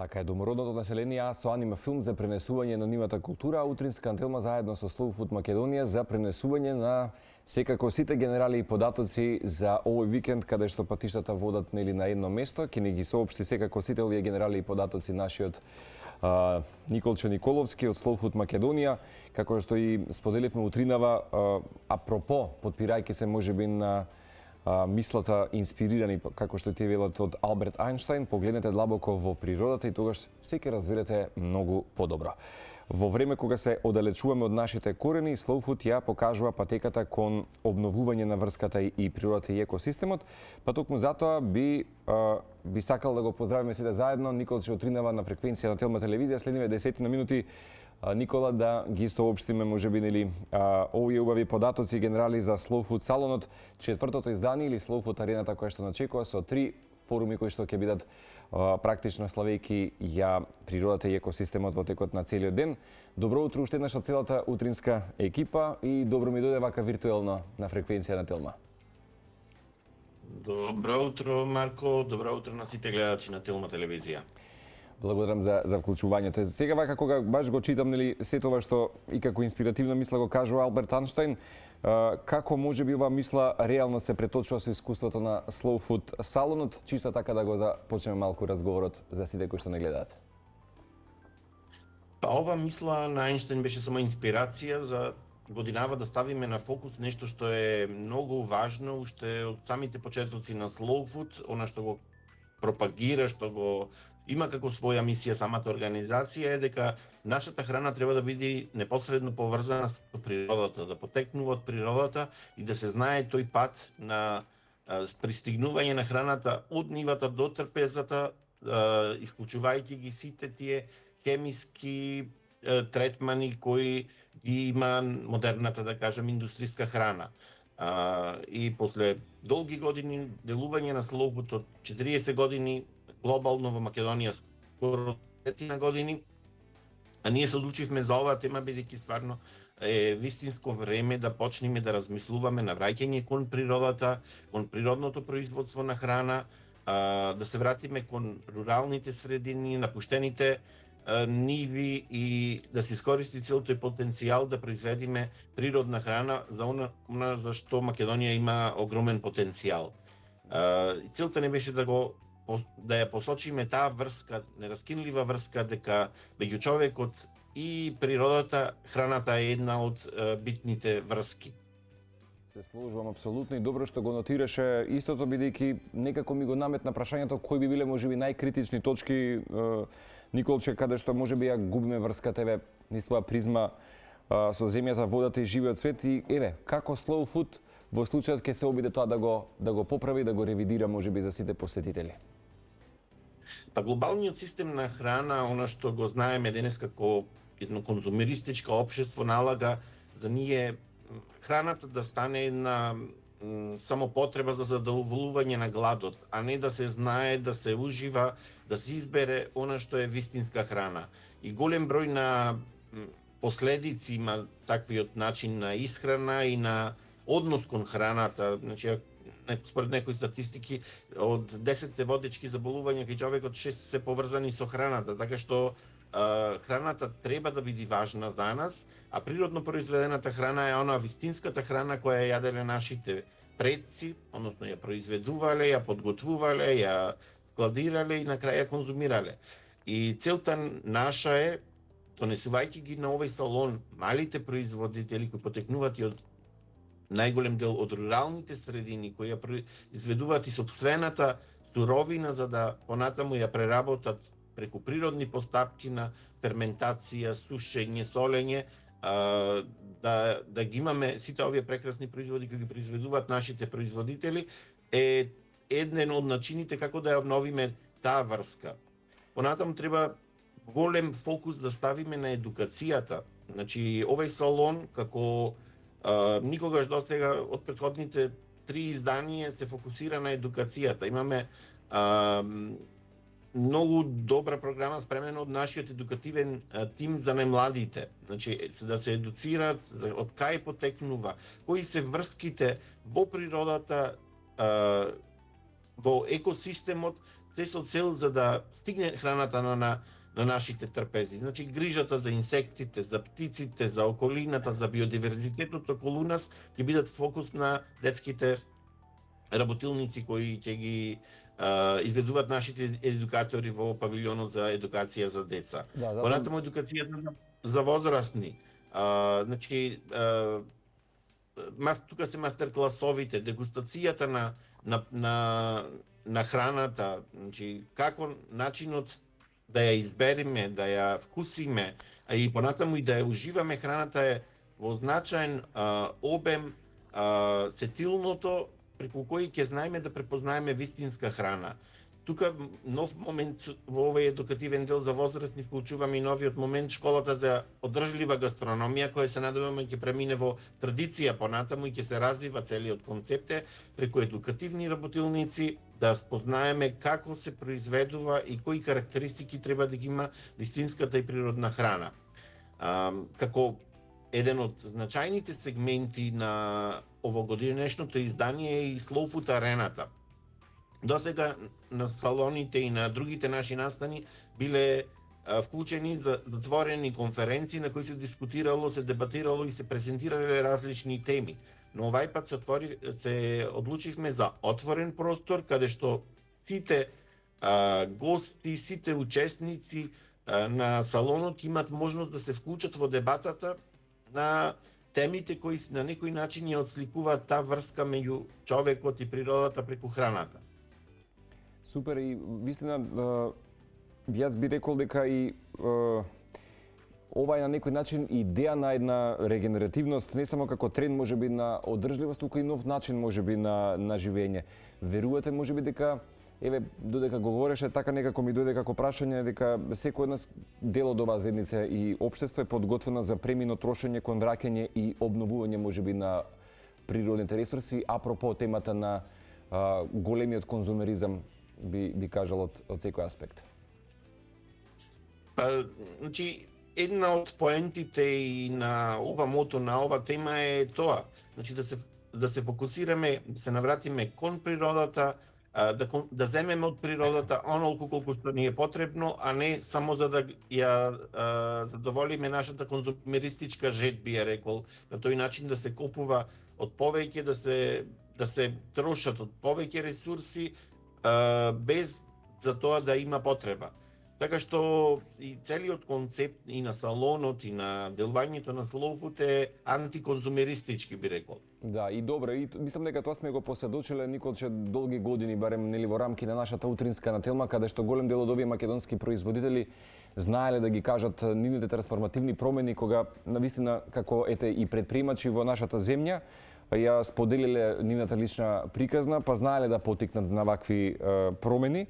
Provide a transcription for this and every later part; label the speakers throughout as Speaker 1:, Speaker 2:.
Speaker 1: Така е, домородното население со анима филм за пренесување на нивната култура, а утринска антелма заедно со Slow Food Македонија за пренесување на секако сите генерали и податоци за овој викенд, каде што патиштата водат нели на едно место. Ќе ни ги соопшти секако сите овие генерали и податоци нашиот Николче Николовски од Slow Food Македонија, како што и споделивме утринава, апропо, подпирајќи се можеби на мислата инспирирани, како што ти велат, од Алберт Ајнштајн, погледнете длабоко во природата и тогаш се ќе разберете многу подобро. Во време кога се оддалечуваме од нашите корени, Slow Food ја покажува патеката кон обновување на врската и природата и екосистемот, па токму затоа би сакал да го поздравиме сите заедно. Николче утринава на фреквенција на Телма телевизија, следниве 10 минути Никола да ги соопштиме можеби нели овие убави податоци генерали за Slow Food салонот, четвртото издание или Slow Food арената која што начекува со 3 форуми кои што ќе бидат практично славејки ја природата и екосистемот во текот на целиот ден. Добро утро уште еднаш од целата утринска екипа и добро ми дојде вака виртуелно на фреквенција на Телма.
Speaker 2: Добро утро, Марко, добро утро на сите гледачи на Телма телевизија.
Speaker 1: Благодарам за вклучувањето. Сега вака кога баш го читам нели се тоа што и како инспиративна мисла го кажува Алберт Ајнштајн, како можеби оваа мисла реално се преточува со искуството на Slow Food салонот, чисто така да го започнеме малку разговорот за сите кои што не гледаат.
Speaker 2: Па ова мисла на Ајнштајн беше само инспирација за годинава да ставиме на фокус нешто што е многу важно уште од самите почетоци на Slow Food, она што го пропагира, што го има како своја мисија самата организација е дека нашата храна треба да биде непосредно поврзана со природата, да потекнува од природата и да се знае тој пат на пристигнување на храната од нивата до трпезата, исклучувајќи ги сите тие хемиски третмани кои ги има модерната, да кажем, индустријска храна. И после долги години делување на Slow Food од 40 години глобално во Македонија скоро 10 години, а ние се одлучивме за оваа тема бидејќи стварно е вистинско време да почнеме да размислуваме на враќање кон природата, кон природното производство на храна, да се вратиме кон руралните средини, напуштените ниви и да се искористи цел тој потенцијал да произведиме природна храна за она за што Македонија има огромен потенцијал. Целта не беше да ја посочиме таа врска, нераскинлива врска дека меѓу човекот и природата храната е една од битните врски.
Speaker 1: Се сложувам апсолутно и добро што го нотираше истото, бидејќи некако ми го наметна прашањето кои би биле можеби најкритични точки, Николче, каде што можеби ја губиме врската, еве, низ твоја призма со земјата, водата и живиот свет и еве, како Slow Food во случајот ќе се обиде тоа да го поправи, да го ревидира можеби за сите посетители.
Speaker 2: Па глобалниот систем на храна, она што го знаеме денес како едно конзумеристичко општество, налага за ние храната да стане една само потреба за задоволување на гладот, а не да се знае, да се ужива, да се избере она што е вистинска храна. И голем број на последици има таквиот начин на исхрана и на однос кон храната. Значи, според некои статистики, од 10 водечки заболувања кај човекот 6 се поврзани со храната, така што храната треба да биде важна за нас, а природно произведената храна е она вистинската храна која ја јаделе нашите предци, односно ја произведувале, ја подготвувале, ја складирале и на крај ја конзумирале. И целта наша е, донесувајќи ги на овој салон малите производители кои потекнуваат и од најголем дел од руралните средини, кои ја произведуваат и сопствената суровина за да понатаму ја преработат преку природни постапки на ферментација, сушење, солење, да ги имаме сите овие прекрасни производи кои ги произведуваат нашите производители, е еден од начините како да ја обновиме таа врска. Понатаму треба голем фокус да ставиме на едукацијата. Значи, овој салон, како никогаш досега од претходните 3 изданија се фокусира на едукацијата. Имаме многу добра програма спремена од нашиот едукативен тим за најмладите. Значи, да се едуцираат од кај потекнува, кои се врските во природата, во екосистемот се со цел за да стигне храната на нашите трпези. Значи, грижата за инсектите, за птиците, за околината, за биодиверзитетот околу нас ќе бидат фокус на детските работилници кои ќе ги изведуваат нашите едукатори во павилионот за едукација за деца.
Speaker 1: Да,
Speaker 2: Понатаму едукацијата за возрастни. Значи, тука се мастер класовите, дегустацијата на храната, значи како начинот да ја избереме, да ја вкусиме, а и понатаму и да ја уживаме храната е во значаен обем, сетилното преку кој ќе знаеме да препознаеме вистинска храна. Тука нов момент во овој едукативен дел за возрастни вклучуваме и новиот момент школата за одржлива гастрономија, која се надеваме ќе премине во традиција понатаму и ќе се развива целиот концепт преку едукативни работилници да спознаеме како се произведува и кои карактеристики треба да ги има вистинската и природна храна. Како еден од значајните сегменти на овогодинешното издание е и Slow Food арената. Досега на салоните и на другите наши настани биле вклучени за затворени конференции на кои се дискутирало, се дебатирало и се презентирале различни теми. Но овај пат се одлучивме за отворен простор каде што сите гости, сите учесници на салонот имат можност да се вклучат во дебатата на темите кои на некој начин ја отсликуваат таа врска меѓу човекот и природата преку храната.
Speaker 1: Супер, и вистина, јас би рекол дека и ова е на некој начин идеја на една регенеративност, не само како тренд можеби на одржливост, туку и нов начин можеби на живење. Верувате можеби дека, еве, додека го говореше, така некако ми дојде како прашање дека секој од нас дел од оваа заедница и општество е подготвена за премино трошење кон враќање и обновување можеби на природните ресурси, апропо темата на големиот конзумеризам, би кажал од секој аспект.
Speaker 2: Значи, една од поентите и на ова мото, на ова тема е тоа. Значи, да се фокусираме, да се навратиме кон природата, да земеме од природата онолку колку што ни е потребно, а не само за да ја задоволиме нашата конзумеристичка жед, би ја рекол, на тој начин да се купува од повеќе, да се трошат од повеќе ресурси, без за тоа да има потреба. Така што и целиот концепт и на салонот и на делувањето на Slow Food е антиконзумеристички, би рекол.
Speaker 1: Да, и добро, и мислам дека тоа сме го посведочиле Николче долги години, барем нели во рамки на нашата утринска нателма, каде што голем дел од овие македонски производители знаеле да ги кажат нивните трансформативни промени, кога навистина како ете и предприемачи во нашата земја ја споделиле нивната лична приказна, па знаеле да потикнат на вакви промени.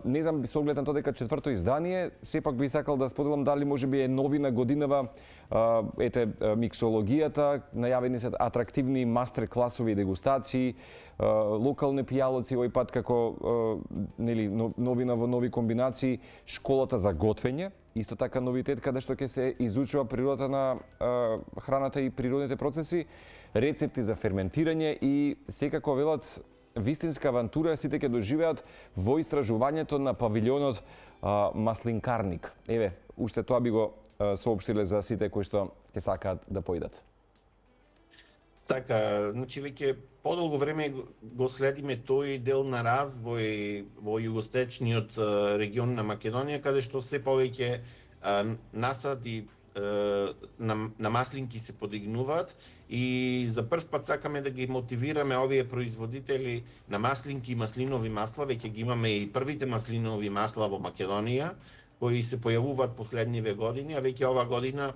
Speaker 1: Не знам, со оглед на тоа дека четврто издание, сепак би сакал да споделам дали можеби е новина годинава ете миксологијата, најавени се атрактивни мастер класови и дегустации, локални пијалоци, овој пат како нели новина во нови комбинации, школата за готвење, исто така новитет каде што ќе се изучува природата на храната и природните процеси, рецепти за ферментирање и секако велат вистинска авантура сите ќе доживеат во истражувањето на павилионот Маслинкарник. Еве, уште тоа би го соопштиле за сите кои што ќе сакаат да поидат.
Speaker 2: Така, значи веќе подолго време го следиме тој дел на развој во југоисточниот регион на Македонија, каде што се повеќе насади на маслинки се подигнуваат и за прв пат сакаме да ги мотивираме овие производители на маслинки и маслинови масла. Веќе ги имаме и првите маслинови масла во Македонија, кои се појавуваат последниве години, а веќе ова година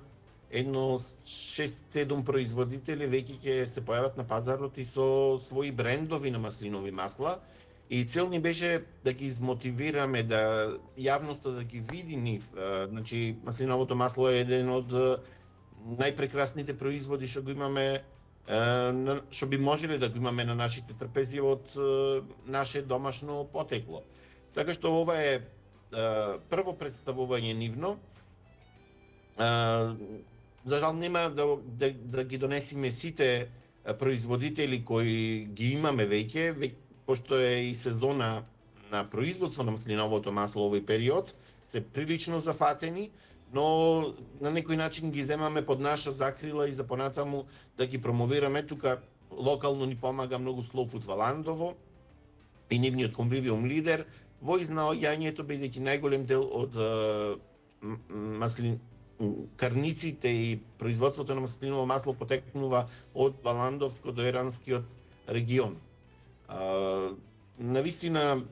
Speaker 2: едно 6-7 производители веќе ќе се појават на пазарот и со своји брендови на маслинови масла. И цел ни беше да ги измотивираме, да јавноста да ги види нив. Значи, маслиновото масло е еден од најпрекрасните производи што го имаме, што би можеле да го имаме на нашите трпези од наше домашно потекло. Така што ова е прво представување нивно. За жал нема да ги донесиме сите производители кои ги имаме веќе, пошто е и сезона на производство на маслиновото масло овој период се прилично зафатени, но на некој начин ги земаме под наша закрила и за понатаму да ги промовираме. Тука локално ни помага многу Slow Food Валандово и нивниот конвивиум лидер во изнаоѓањето, бидејќи најголем дел од карниците и производството на маслиново масло потекнува од Валандовско-доеранскиот регион. Навистина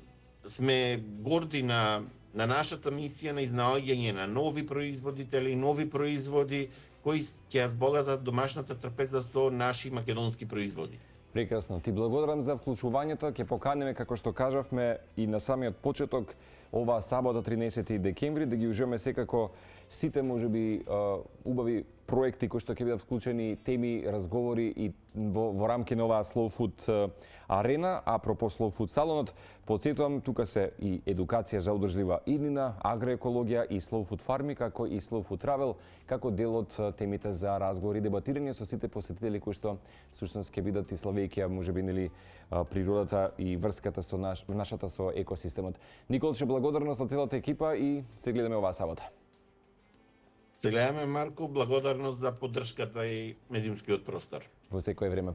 Speaker 2: сме горди на нашата мисија на изнаоѓање на нови производители, нови производи кои ќе ја збогатат домашната трпеза со наши македонски производи.
Speaker 1: Прекрасно. Ти благодарам за вклучувањето. Ќе поканеме, како што кажавме и на самиот почеток, оваа сабота 13 декември да ги уживаме секако сите можеби убави проекти кои што ќе бидат вклучени, теми, разговори и во рамки на оваа Slow Food арена. Апропо Slow Food салонот, потсетувам, тука се и едукација за одржлива иднина, агроекологија и Slow Food фарми, како и Slow Food Travel, како дел од темите за разговори и дебатирање со сите посетители кои што всушност ќе бидат и славејќи можеби нели природата и врската со нашата со екосистемот. Николче, благодарност од целата екипа и се гледаме оваа сабота.
Speaker 2: Се гледаме, Марко, благодарност за поддршката и медиумскиот простор.
Speaker 1: Во секое време.